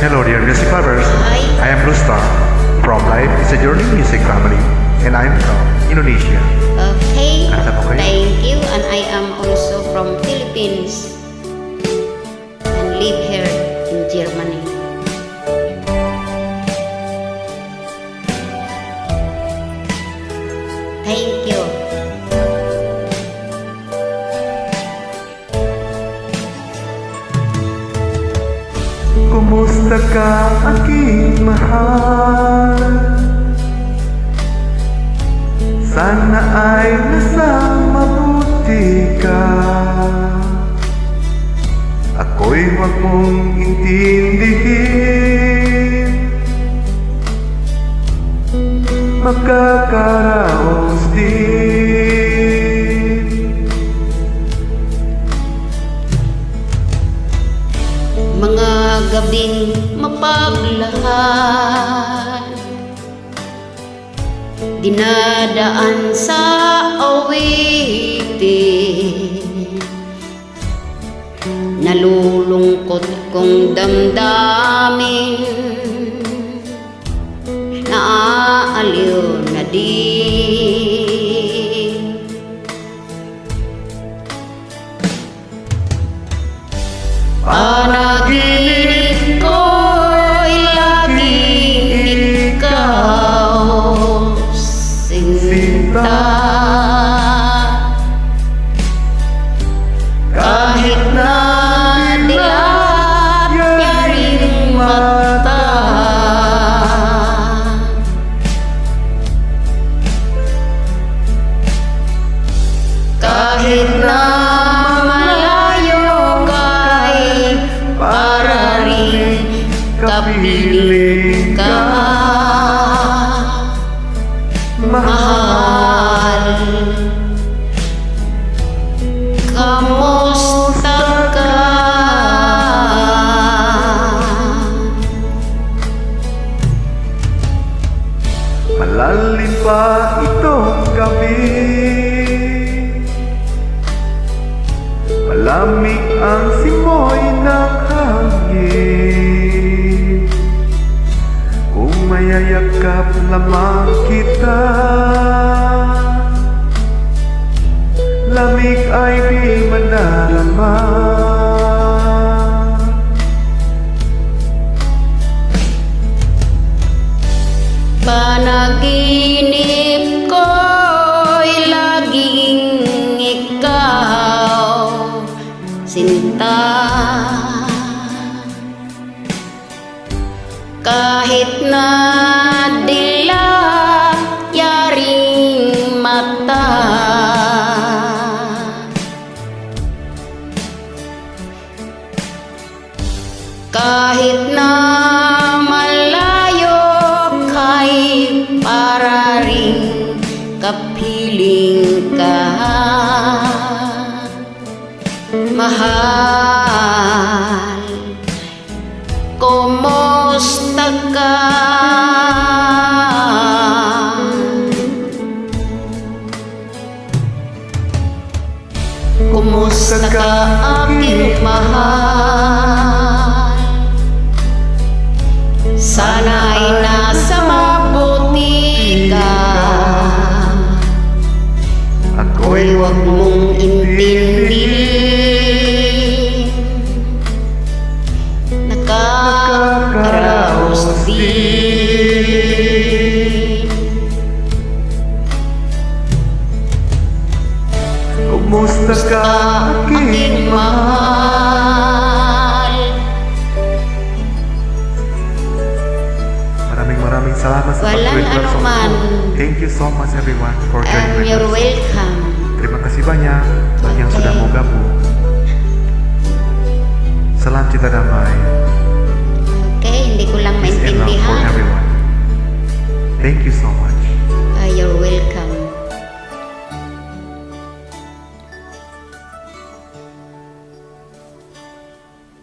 Hello dear music lovers, Hi. I am Rustar from Life is a Journey Music Family and I'm from Indonesia. Okay, Kanta mo kayo? thank you. And I am also from Philippines and live here in Germany. Thank you. Kumusta ka aking mahal? Sana ay nasa mabuti ka. Ako'y wag mong intindihin, makakaraos din. Mga gabing mapaglahan, dinadaan sa awitin, nalulungkot kong damdamin, naaaliw na din. Panaginip ko'y laging ikaw, sinta. Kahit na dilat niya rin mata, kahit na para rin kapiling ka, mahal. Kamusta ka? Malalim pa itong gabi, malamig ang simoy ng hangin. Kung mayayakap lamang kita, lamig ay di madarama. Panaginip ko'y laging ikaw, sinta. Kahit na dilat yaring mata, kahit na malayo kay para rin kapiling ka, mahal. Kumusta ka? Kumusta ka aking mahal? Sana ay nasa mabuti ka. Ako'y wag mong intindihin, nakakaraos din. Kumusta ka aking mahal? Maraming salamat sa Walang pag-request of anuman. Thank you so much everyone for joining with You're us. welcome. Terima kasih banyak bagi yang sudah mau gabung. Salam cinta damai. Okay, hindi ko lang Peace and love. maintindihan.